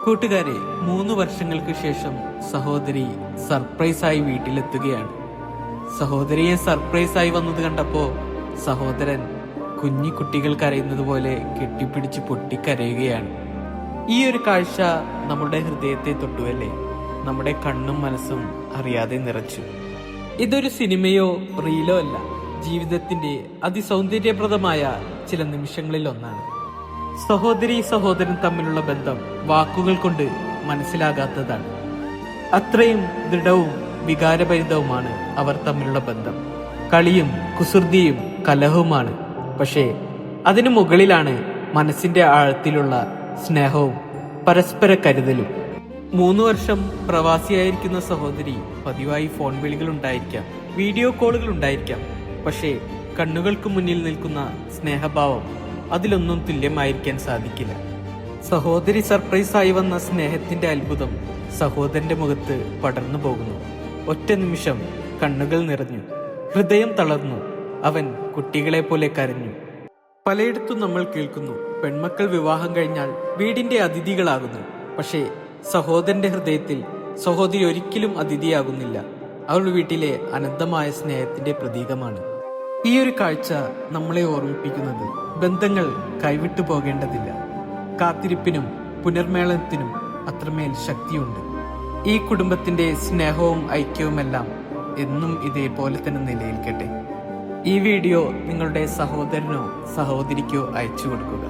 കൂട്ടുകാരെ, 3 വർഷങ്ങൾക്ക് ശേഷം സഹോദരി സർപ്രൈസായി വീട്ടിലെത്തുകയാണ്. സഹോദരിയെ സർപ്രൈസായി വന്നത് കണ്ടപ്പോ സഹോദരൻ കുഞ്ഞി കുട്ടികൾ കരയുന്നത് പോലെ കെട്ടിപ്പിടിച്ച് പൊട്ടിക്കരയുകയാണ്. ഈ ഒരു കാഴ്ച നമ്മുടെ ഹൃദയത്തെ തൊട്ടുവല്ലേ, നമ്മുടെ കണ്ണും മനസ്സും അറിയാതെ നിറച്ചു. ഇതൊരു സിനിമയോ റീലോ അല്ല, ജീവിതത്തിന്റെ അതിസൗന്ദര്യപ്രദമായ ചില നിമിഷങ്ങളിൽ ഒന്നാണ്. സഹോദരി സഹോദരൻ തമ്മിലുള്ള ബന്ധം വാക്കുകൾ കൊണ്ട് മനസ്സിലാകാത്തതാണ്. അത്രയും ദൃഢവും വികാരഭരിതവുമാണ് അവർ തമ്മിലുള്ള ബന്ധം. കളിയും കുസൃതിയും കലഹവുമാണ്, പക്ഷേ അതിനു മുകളിലാണ് മനസ്സിന്റെ ആഴത്തിലുള്ള സ്നേഹവും പരസ്പര കരുതലും. 3 വർഷം പ്രവാസിയായിരിക്കുന്ന സഹോദരി പതിവായി ഫോൺ വിളികൾ ഉണ്ടായിരിക്കാം, വീഡിയോ കോളുകൾ ഉണ്ടായിരിക്കാം, പക്ഷേ കണ്ണുകൾക്ക് മുന്നിൽ നിൽക്കുന്ന സ്നേഹഭാവം അതിലൊന്നും തുല്യമായിരിക്കാൻ സാധിക്കില്ല. സഹോദരി സർപ്രൈസായി വന്ന സ്നേഹത്തിന്റെ അത്ഭുതം സഹോദരന്റെ മുഖത്ത് പടർന്നു പോകുന്നു. ഒറ്റ നിമിഷം കണ്ണുകൾ നിറഞ്ഞു, ഹൃദയം തളർന്നു, അവൻ കുട്ടികളെ പോലെ കരഞ്ഞു. പലയിടത്തും നമ്മൾ കേൾക്കുന്നു, പെൺമക്കൾ വിവാഹം കഴിഞ്ഞാൽ വീടിന്റെ അതിഥികളാകുന്നു. പക്ഷേ സഹോദരന്റെ ഹൃദയത്തിൽ സഹോദരി ഒരിക്കലും അതിഥിയാകുന്നില്ല. അവൾ വീട്ടിലെ അനന്തമായ സ്നേഹത്തിന്റെ പ്രതീകമാണ്. ഈ ഒരു കാഴ്ച നമ്മളെ ഓർമ്മിപ്പിക്കുന്നത് ബന്ധങ്ങൾ കൈവിട്ടു പോകേണ്ടതില്ല. കാത്തിരിപ്പിനും പുനർമേളനത്തിനും അത്രമേൽ ശക്തിയുണ്ട്. ഈ കുടുംബത്തിന്റെ സ്നേഹവും ഐക്യവുമെല്ലാം എന്നും ഇതേപോലെ തന്നെ നിലനിൽക്കട്ടെ. ഈ വീഡിയോ നിങ്ങളുടെ സഹോദരനോ സഹോദരിക്കോ അയച്ചു കൊടുക്കുക.